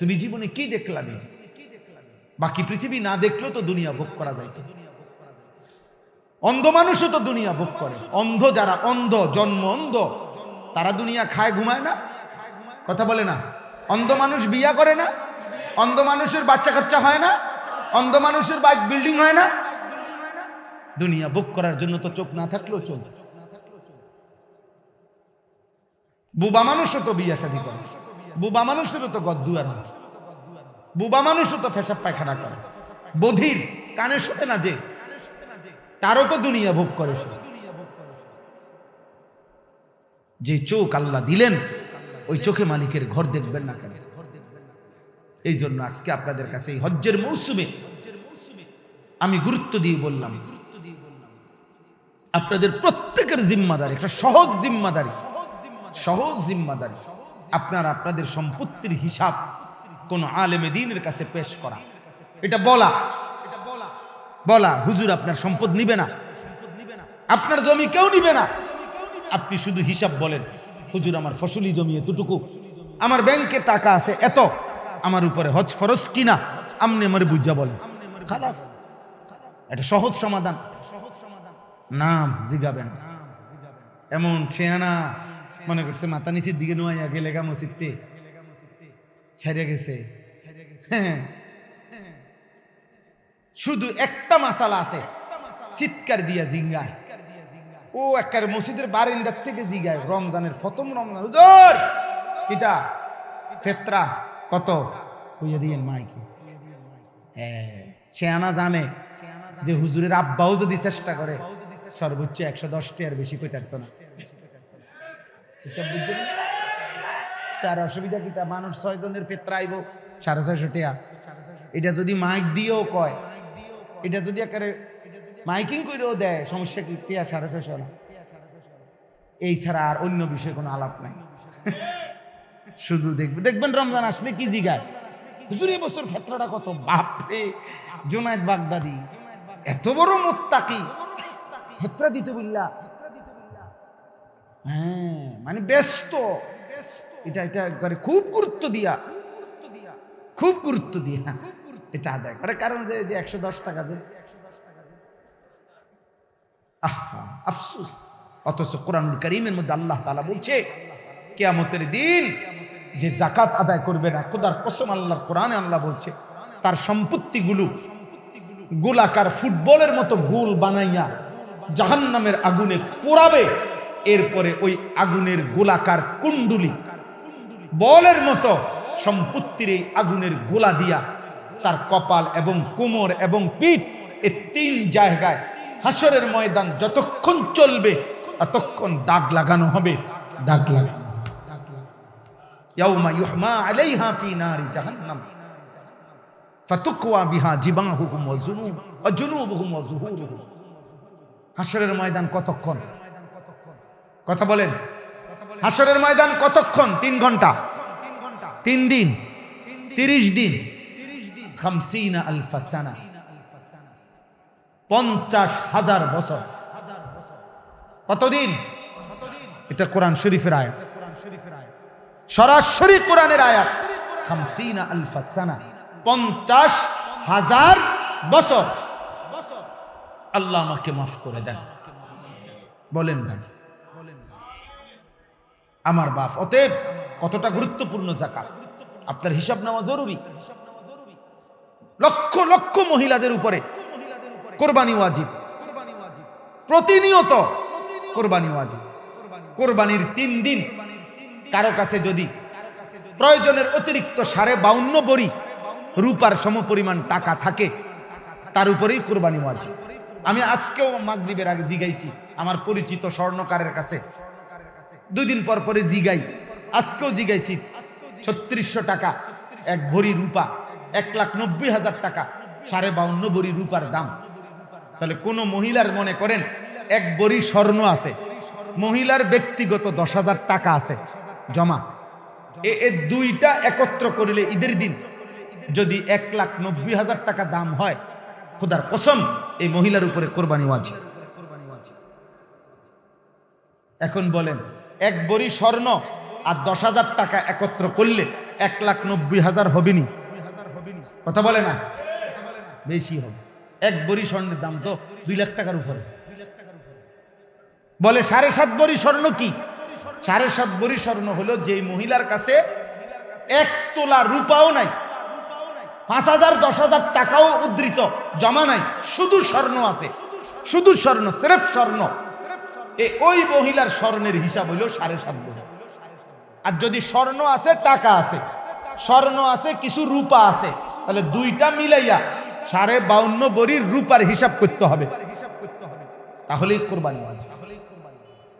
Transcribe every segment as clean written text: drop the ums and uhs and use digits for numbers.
তুমি জীবনে কি দেখলা? বাকি পৃথিবী না দেখলেও তো দুনিয়া ভোগ করা যায়। অন্ধ মানুষও তো দুনিয়া ভোগ করে। অন্ধ যারা, অন্ধ জন্ম অন্ধ, তারা দুনিয়া খায় ঘুমায় না? কথা বলে না? অন্ধ মানুষ বিয়া করে না? অন্ধ মানুষের বাচ্চা কাচ্চা হয় না? অন্ধ মানুষের বাইক বিল্ডিং হয় না? দুনিয়া ভোগ করার জন্য তো চোখ না থাকলেও চলবে। বুবা মানুষও তো বিয়া শাদী করে, বুবা মানুষেরও তো গদ্দুয়ার হয়, বুবা মানুষও তো পেশাব পায়খানা করে। বধির কানে শোনে না যে, তারও তো দুনিয়া ভোগ করে। যে চোখ আল্লাহ দিলেন, ওই চোখে মালিকের ঘর দেখবেন না কেন? এই জন্য আজকে আপনাদের কাছে এই হজ্জের মৌসুমে আমি গুরুত্ব দিয়ে বললাম, আপনাদের প্রত্যেকের জিম্মাদারি, একটা সহজ জিম্মাদারি, সহজ জিম্মাদারি, আপনারা আপনাদের সম্পত্তির হিসাব কোন আলেমে দ্বীনের কাছে পেশ করা। এটা বলা হুজুর আপনার সম্পদ নিবে না, আপনার জমি কেউ নিবে না, আপনি শুধু হিসাব বলেন, হুজুর আমার ফসলি জমি এতটুকু, আমার ব্যাংকে টাকা আছে এত, আমার উপরে হজ ফরজ কিনা আপনি আমার বুঝা বলেন, খালাস। এটা সহজ সমাধান। নাম জিগাবেন। এমন ছেয়ানা মনে করছে মাথা নিচের দিকে নোয়াইয়া গেলে গা মসজিদতে ছাড়িয়ে গেছে। হ্যাঁ, শুধু একটা মাসালা আছে, চিৎকার দিয়া জিঙ্গায়, ও একের মসজিদের বারিন্দার থেকে জিগায়, রমজানের প্রথম রমজান, হুজুর কিতা ফেতরা কত কইয়া দিয়েন মাইকি। হ্যাঁ, ছেয়ানা জানে যে হুজুরের আব্বাও যদি চেষ্টা করে সর্বোচ্চ 110 টাকার বেশি কইতে পারতো না। তার অসুবিধা কি? তা মানুষ 6 জনের ফেতরা আইব 650 টাকা, এটা যদি মাইক দিয়েও কয়, এটা যদি একেবারে মাইকিং করেও দেয়, সমস্যা কি? টিয়া 650 না। এই ছাড়া আর অন্য বিষয়ে কোনো আলাপ নাই। শুধু দেখবেন রমজান আসলে কি জিগায়, হুজুর এই বছর ফেতরাটা কত? বাপরে, জুনায়েদ বাগদাদি এত বড় মুত্তাকি, ফেতরা দিতে বললা? হ্যাঁ, মানে ব্যস্ত। এটা একবারে খুব গুরুত্ব দিয়া এটা আদায় করে। কারণ যে 110 টাকা দেয়, আহা আফসোস। অথচ কোরআনুল কারীমের মধ্যে আল্লাহ তাআলা বলছে কিয়ামতের দিন যে যাকাত আদায় করবে না, খোদার কসম আল্লাহর কোরআনে আল্লাহ বলছে তার সম্পত্তিগুলো গোলাকার ফুটবলের মতো গোল বানাইয়া জাহান্নামের আগুনে পোড়াবে। এরপরে ওই আগুনের গোলাকার কুণ্ডুলি বলের মতো সম্পত্তির এই আগুনের গোলা দিয়া তার কপাল এবং কোমর এবং পিঠ, এই 3 জায়গায় হাসরের ময়দান যতক্ষণ চলবে ততক্ষণ দাগ লাগানো হবে। দাগ লাগানো ইয়াউমা ইউহমা আলাইহা ফি নারি জাহান্নাম ফাতুকওয়া বিহা জিবাহুহুম ওয়া জুনুবুহুম ওয়া যুহুরুহুম। হাসরের ময়দান কতক্ষণ? কথা বলেন, হাসরের ময়দান কতক্ষণ? 3 ঘন্টা, 3 দিন, 30 দিন, 50 আলফা সানা, 50,000 বছর। কতদিন? এটা কোরআন শরীফের আয়াত, সরাসরি কোরআনের আয়াত। 50 আলফা সানা, 50,000 বছর। আল্লাহ আমাকে মাফ করে দেন। বলেন ভাই, আমার বাপ। অতএব কতটা গুরুত্বপূর্ণ যাকাত, আপনার হিসাব নেওয়া জরুরি। লক্ষ লক্ষ মহিলাদের উপরে কোরবানি ওয়াজিব, প্রতিনিয়ত কোরবানি ওয়াজিব। কোরবানির 3 দিন কারো কাছে যদি প্রয়োজনের অতিরিক্ত 52.5 বড়ি রূপার সমপরিমাণ টাকা থাকে, তার উপরেই কোরবানি ওয়াজিব। আমি আজকেও মাগরিবের আগে জিগাইছি আমার পরিচিত স্বর্ণকারের কাছে, 2 দিন পর পরে জিগাই, আজকেও জিগাইছি। 3600 টাকা 1 ভরি রূপা, 1,90,000 টাকা 52.5 বড়ি রূপার দাম। তাহলে কোন মহিলার মনে করেন 1 বড়ি স্বর্ণ আছে, মহিলার ব্যক্তিগত 10,000 টাকা আছে জমা, এই দুইটা একত্র করলে ঈদের দিন যদি 1,90,000 টাকা দাম হয়, খোদার কসম এই মহিলার উপরে কোরবানি ওয়াজিব। এখন বলেন 1 বড়ি স্বর্ণ আর 10,000 টাকা একত্র করলে 1,90,000 হবে নি? কথা বলে না? বেশি হবে। এক ভরি স্বর্ণের দাম তো 2 লাখ টাকার উপরে। বলে 7.5 ভরি স্বর্ণ কি? 7.5 ভরি স্বর্ণ হলো যেই মহিলার কাছে 1 তোলা রূপাও নাই, 5,000 10,000 টাকাও উদ্ধৃত জমা নাই, শুধু স্বর্ণ আছে, শুধু স্বর্ণ, সির্ফ স্বর্ণ, ওই মহিলার স্বর্ণের হিসাব হইল 7.5 ভরি। আর যদি স্বর্ণ আছে, টাকা আছে, স্বর্ণ আছে, কিছু রূপা আছে, তাহলে দুইটা মিলাইয়া 52.5 ভরির রূপার হিসাব করতে হবে, তাহলেই কোরবানি ওয়াজিব।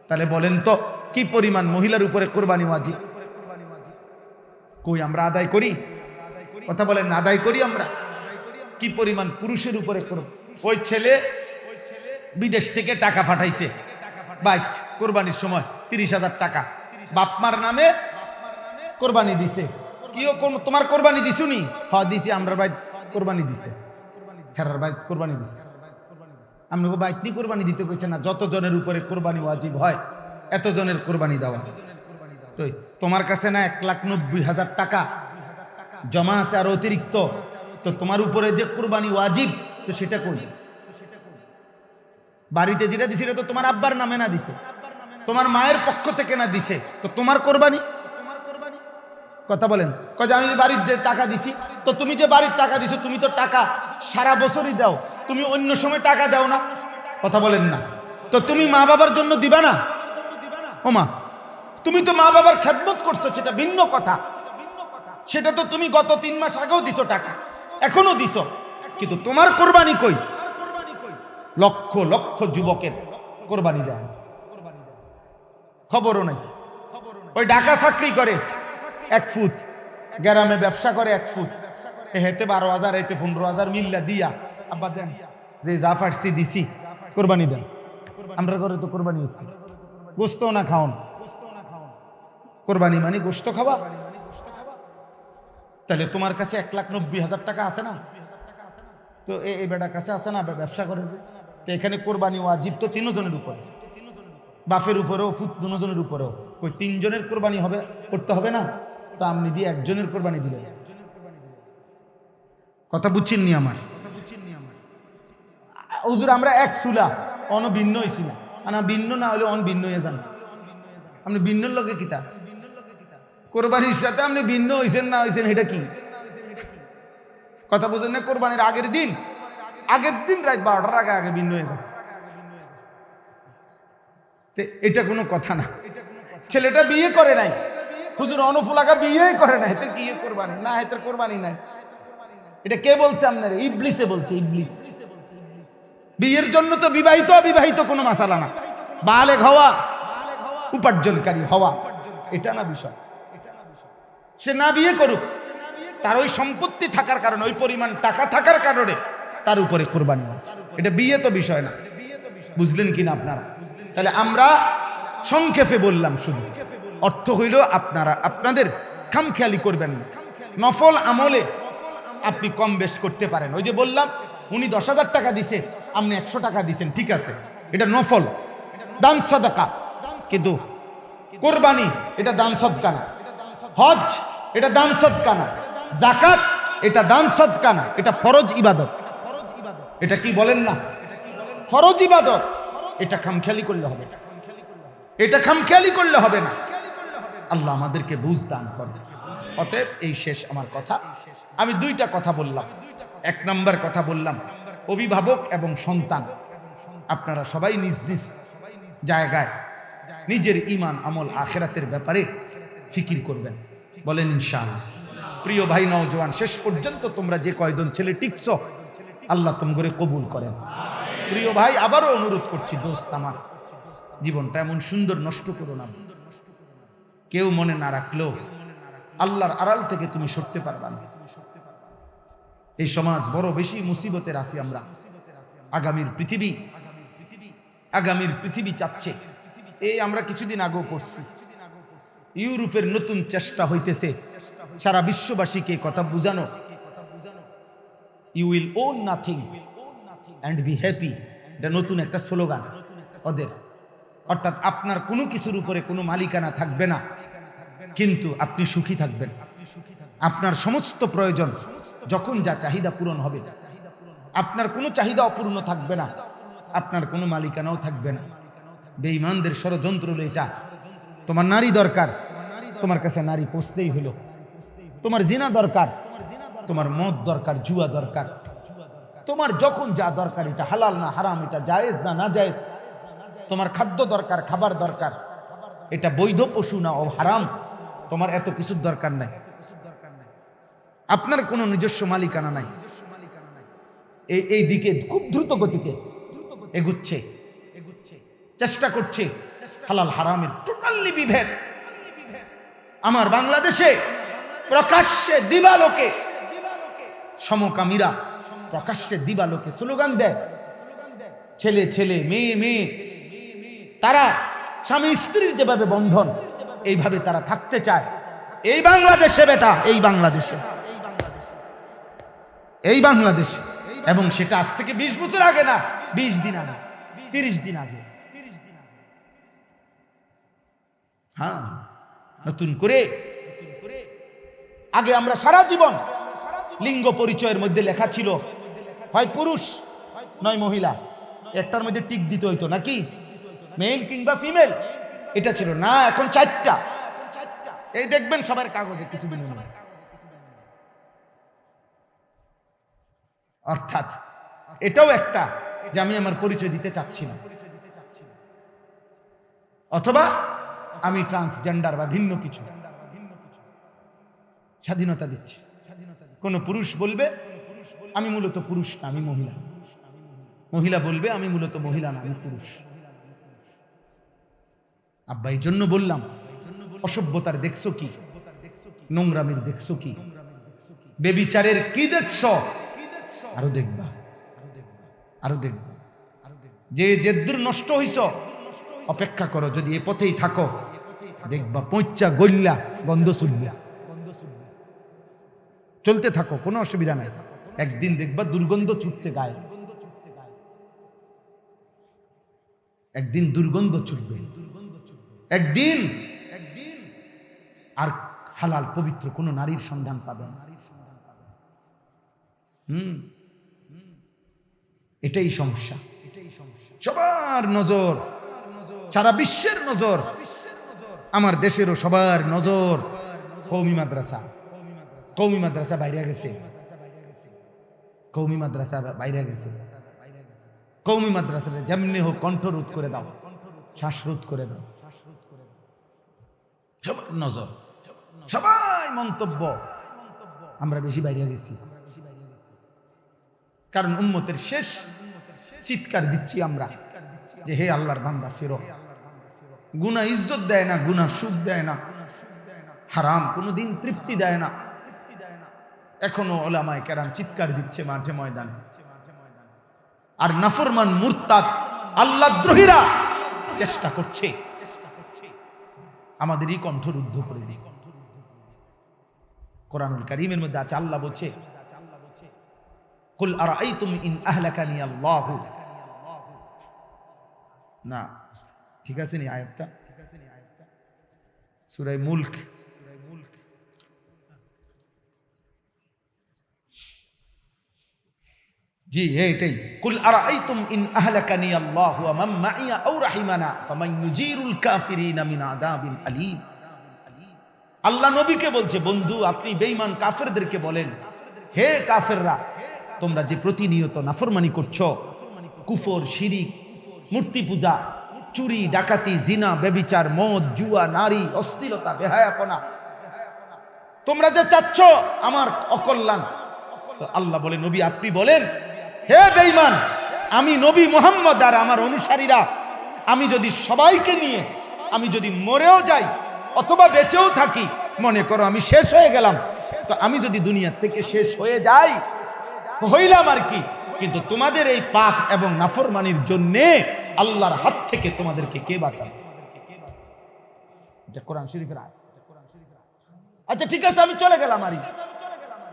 তাহলে বলেন তো কি পরিমাণ মহিলার উপরে কোরবানি ওয়াজিব? কই আমরা আদায় করি? কথা বলেন না, আদায় করি আমরা? কি পরিমাণ পুরুষের উপরে করব? ওই ছেলে বিদেশ থেকে টাকা পাঠাইছে বাইক কোরবানির সময় 30,000 টাকা বাপমার নামে কোরবানি দিছে। কিও তোমার কোরবানি দিছুনি? হ্যাঁ দিছি, আমরা বাইক কোরবানি দিছে, হেরার বাইক কোরবানি দিছে। আমি বাইক নিয়ে কোরবানি দিতে কইছে না, যত জনের উপরে কোরবানি ওয়াজিব হয় এত জনের কোরবানি দেওয়া। তো তোমার কাছে না 1,90,000 টাকা জমা আছে আর অতিরিক্ত, তো তোমার উপরে যে কোরবানি ওয়াজিব তো সেটা কই? বাড়িতে যেটা দিছে এটা তো তোমার আব্বার নামে না দিছে, তোমার মায়ের পক্ষ থেকে না দিছে, তো তোমার কোরবানি? কথা বলেন। কয় আমি বাড়ির যে টাকা দিছি, তো তুমি যে বাড়ির টাকা দিছো তুমি তো টাকা সারা বছরই দাও, তুমি অন্য সময় টাকা দাও না। কথা বলেন না, তো তুমি মা বাবার জন্য দিবা না? ও মা, তুমি তো মা বাবার খেদমত করছো, সেটা ভিন্ন কথা, সেটা তো তুমি গত 3 মাস আগেও দিছো টাকা, এখনো দিছো, কিন্তু তোমার কোরবানি কই? লক্ষ লক্ষ যুবকের কোরবানি দেয়, খবরও নাই। ওই ঢাকা চাকরি করে 1 ফুট, গ্রামে ব্যবসা করে 1 ফুট, হেতে 12,000 হেতে 15,000 মিল্লা দিয়া আব্বা দেন যে যা পারছি দিছি, কোরবানি দেন। আমরা করে তো কোরবানি হচ্ছে গোস্ত না খাওন, কোরবানি মানে গোস্ত খাওয়া। তাহলে তোমার কাছে 1,90,000 টাকা আছে না? তো এই বেটার কাছে আছে না, ব্যবসা করে যে, তো এখানে কোরবানি ওয়াজিব তো 3 জনের উপরে, বাপের উপরেও ফুত 2 জনের উপরেও, ওই 3 জনের কোরবানি হবে, করতে হবে না? তো আপনি দিয়ে 1 জনের কোরবানি দিলেন। কথা বুঝছেন নি আমার? হুজুর আমরা এক সুলা অন ভিন্ন হয়েছি না, না ভিন্ন না হলে অন ভিন্ন হয়ে যান। আপনি ভিন্নর লগে কিতা কোরবানির সাথে আপনি ভিন্ন হয়েছেন না হয়েছেন এটা কি? কথা বুঝেন না? কোরবানির আগের দিন রাত 12টার আগে আগে ভিন্ন হয়ে যায়, এটা কোনো কথা না। ছেলেটা বিয়ে করে নাই, হুজুর অনুফুলাকা বিয়ে করে নাই, এতে কি কোরবানি? না, এতে কোরবানি নাই। এটা কে বলছে আপনার? ইবলিসে বলছে, ইবলিস। বিয়ের জন্য তো বিবাহিত অবিবাহিত কোনো মাসালা না, বালেগ হওয়া, উপার্জনকারী হওয়া, এটা না বিষয়। সে না বিয়ে করুক, তার ওই সম্পত্তি থাকার কারণে, ওই পরিমাণ টাকা থাকার কারণে তার উপরে কোরবানি হচ্ছে, এটা বিয়ে তো বিষয় না। বুঝলেন কিনা আপনারা? তাহলে আমরা সংক্ষেপে বললাম, শুধু অর্থ হইল আপনারা আপনাদের খামখেয়ালি করবেন না। নফল আমলে আপনি কম বেশ করতে পারেন। ওই যে বললাম উনি 10,000 টাকা দিছে, আপনি 100 টাকা দিছেন, ঠিক আছে, এটা নফল দান সাদাকা, কিন্তু কোরবানি এটা দান সদকা না, হজ এটা দান সদকা না, যাকাত এটা দান সদকা না, এটা ফরজ ইবাদত। এটা কি বলেন না? ফরজ ইবাদত। এটা খামখেয়ালি করলে হবে, এটা খামখেয়ালি করলে হবে না। আল্লাহ আমাদেরকে বুঝ দান করবে। অতএব এই শেষ আমার কথা। আমি 2টা কথা বললাম। 1 নম্বর কথা বললাম অভিভাবক এবং সন্তান, আপনারা সবাই নিজ নিজ জায়গায় নিজের ঈমান আমল আখিরাতের ব্যাপারে ফিকির করবেন, বলেন ইনশাআল্লাহ। প্রিয় ভাই নওজোয়ান, শেষ পর্যন্ত তোমরা যে কয়জন ছেলে টিকছ, আল্লাহ তোমরা কবুল করেন। প্রিয় ভাই, আবারও অনুরোধ করছি, দোস্ত আমার, জীবনটা এমন সুন্দর নষ্ট করো না। কেউ মনে না রাখলেও আল্লাহর আড়াল থেকে তুমি সরতে পারবা না। এই সমাজ বড় বেশি মুসিবতের আছি আমরা। আগামীর পৃথিবী চাচ্ছে, এই আমরা কিছুদিন আগেও পড়ছি, ইউরোপের নতুন চেষ্টা হইতেছে সারা বিশ্ববাসীকে কথা বুঝানো, you will own nothing and be happy. এটা নতুন একটা স্লোগান ওদের, অর্থাৎ আপনার কোনো কিছুর উপরে কোনো মালিকানা থাকবে না, কিন্তু আপনি সুখী থাকবেন। আপনার সমস্ত প্রয়োজন যখন যা চাহিদা পূরণ হবে, আপনার কোনো চাহিদা অপূর্ণ থাকবে না, আপনার কোনো মালিকানাও থাকবে না। বেঈমানদের ষড়যন্ত্র হলো এটা, তোমার নারী দরকার, তোমার কাছে নারী পৌঁছতেই হলো। তোমার জিনা দরকার, তোমার মদ দরকার, জুয়া দরকার, তোমার যখন যা দরকার, এটা হালাল না হারাম, এটা জায়েজ না না জায়েজ, তোমার খাদ্য দরকার, খাবার দরকার, এটা বৈধ পশু না ও হারাম, তোমার এত কিছুর দরকার নাই। আপনার কোনো নিজস্ব মালিকানা নাই। এই দিকে খুব দ্রুত গতিতে এগুচ্ছে, চেষ্টা করছে হালাল হারামের টোটালি বিভেদ। আমার বাংলাদেশে প্রকাশ্যে দিবালোকে সমকামীরা প্রকাশ্যে দিবালোকে স্লোগান দেয়, ছেলে ছেলে মেয়ে মেয়ে, তারা স্বামী স্ত্রীর যেভাবে বন্ধন এইভাবে তারা থাকতে চায়। এই বাংলাদেশে বেটা, এই বাংলাদেশে, এই বাংলাদেশে, এবং সেটা আজ থেকে 20 বছর আগে না, 20 দিন আগে, 30 দিন আগে। হ্যাঁ, নতুন করে আগে আমরা সারা জীবন লিঙ্গ পরিচয়ের মধ্যে লেখা ছিল হয় পুরুষ নয় মহিলা, একটার মধ্যে টিক দিতে হইতো নাকি, মেল কিংবা ফিমেল, এটা ছিল না। এখন 4টা, এই দেখবেন সবার কাগজে কিছুদিন। অর্থাৎ এটাও একটা যে আমি আমার পরিচয় দিতে চাচ্ছি না, অথবা আমি ট্রান্সজেন্ডার বা ভিন্ন কিছু, স্বাধীনতা দিচ্ছে। কোন পুরুষ বলবে আমি মূলত পুরুষ না, আমি মহিলা, মহিলা বলবে আমি মূলত মহিলা না, আমি পুরুষ। আব্বা এই জন্য বললাম, অসভ্যতার দেখছো কি, নোংরামির দেখছো কি, বেবিচারের কি দেখছো, আরো দেখবা, আরো দেখবা। যে যেদূর নষ্ট হইছ অপেক্ষা করো, যদি এ পথেই থাকো দেখবা পৌঁছা গল্লা গন্ধ চুললা, চলতে থাকো, কোনো অসুবিধা নাই। একদিন দেখবা দুর্গন্ধ ছুটছে গায়ে, একদিন দুর্গন্ধ ছুটবে, একদিন আর হালাল পবিত্র কোন নারীর সন্ধান পাবে না। এটাই সমস্যা, সবার নজর, সারা বিশ্বের নজর, আমার দেশেরও সবার নজর কওমি মাদ্রাসা। কওমি মাদ্রাসা বাইরে গেছে, কওমি মাদ্রাসা বাইরে গেছে। কওমি মাদ্রাসাটা যেমনি হোক কণ্ঠরোধ করে দাও, শ্বাসরোধ করে দাও, সবার নজর, সবাই মন্তব্য, আমরা বেশি বাইরে গেছি। কারণ উম্মতের শেষ চিৎকার দিচ্ছি আমরা যে হে আল্লাহর বান্দা ফেরো। গুনাহ ইজ্জত দেয় না, গুনাহ সুখ দেয় না, হারাম কোনোদিন তৃপ্তি দেয় না। এখনো ওলামায়ে কেরাম চিৎকার দিচ্ছে মাঠে ময়দানে, আর নাফরমান মুরতাদ আল্লাহদ্রোহীরা চেষ্টা করছে আমাদেরই কণ্ঠরুদ্ধ করে দিই। কোরআনুল কারীমের মধ্যে আছে, আল্লাহ বলছে কুল আরাআইতুম ইন আহলাকানি আল্লাহু, না ঠিক আছে নি আয়াতটা, সূরা মুলক, জি এইটাই, কুল আরাআইতুম ইন আহলাকানি আল্লাহু ওয়া মান মাইয়া আও রাহিমানা ফামান ইউজিরুল কাফিরিনা মিন আযাবিন আলীম। আল্লাহ নবীকে বলছে, বন্ধু আপনি বেঈমান কাফেরদেরকে বলেন, হে কাফেররা, তোমরা যে প্রতিনিয়ত নাফরমানি করছো, কুফর, শিরিক, মূর্তি পূজা, চুরি, ডাকাতি, জিনা, ব্যভিচার, মদ, জুয়া, নারী, অশ্লীলতা, বেহায়াপনা, তোমরা যে চাচ্ছ আমার অকল্যাণ, তো আল্লাহ বলে নবী আপনি বলেন, হে বেঈমান, আমি নবী মুহাম্মদ আর আমার অনুসারীরা, আমি যদি সবাইকে নিয়ে আমি যদি মরেও যাই অথবা বেঁচেও থাকি, মনে করো আমি শেষ হয়ে গেলাম, তো আমি যদি দুনিয়ার থেকে শেষ হয়ে যাই হইলাম আর কি, কিন্তু তোমাদের এই পাপ এবং নাফরমানির জন্য আল্লাহর হাত থেকে তোমাদেরকে কে বাঁচাবে? এটা কোরআন শরীফের আয়াত। আচ্ছা ঠিক আছে, আমি চলে গেলাম, আর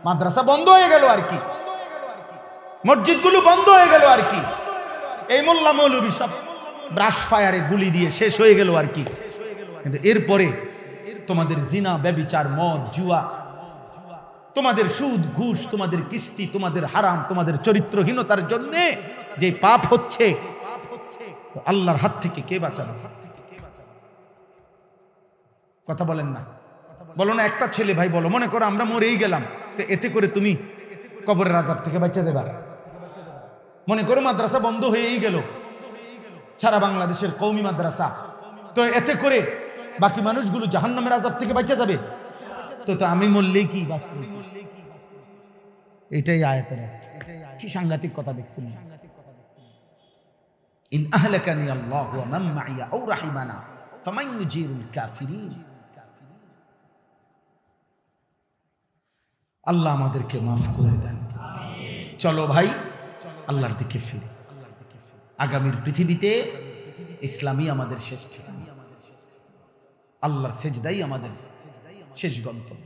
মাদ্রাসা বন্ধ হয়ে গেল আর কি, মসজিদগুলো বন্ধ হয়ে গেল আর কি, এই মোল্লা মৌলবী সব ব্রাশ ফায়ারে গুলি দিয়ে শেষ হয়ে গেল আর কি। কিন্তু এরপরে তোমাদের জিনা, ব্যভিচার, মদ, জুয়া, তোমাদের সুদ, ঘুষ, তোমাদের কিস্তি, তোমাদের হারাম, তোমাদের চরিত্রহীনতার জন্য যে পাপ হচ্ছে, তো আল্লাহর হাত থেকে কে বাঁচাবে? কথা বলেন না, বলো না। একটা ছেলে ভাই বলো, মনে করো আমরা মরেই গেলাম, তো এতে করে তুমি কবরের আযাব থেকে বাঁচা যাবে? মনে করো মাদ্রাসা বন্ধ হয়েই গেল, সারা বাংলাদেশের কওমি মাদ্রাসা, তো এতে করে বাকি মানুষগুলো জাহান্নামের আযাব থেকে বাঁচা যাবে? তো আমি মরলেই কি বাঁচবে? এটাই আয়াতের কি সাংঘাতিক কথা দেখছেন। ইন আহলাকানি আল্লাহু ওয়া মান মাইয়া আও রাহিমানা ফামান ইউজিরুল কাফিরিন। আল্লাহ আমাদেরকে মাফ করে দেন। চলো ভাই আল্লাহর দিকে ফিরি। আগামীর পৃথিবীতে ইসলামই আমাদের শেষ ঠিকানা, আল্লাহর সেজদাই আমাদের শেষ গন্তব্য।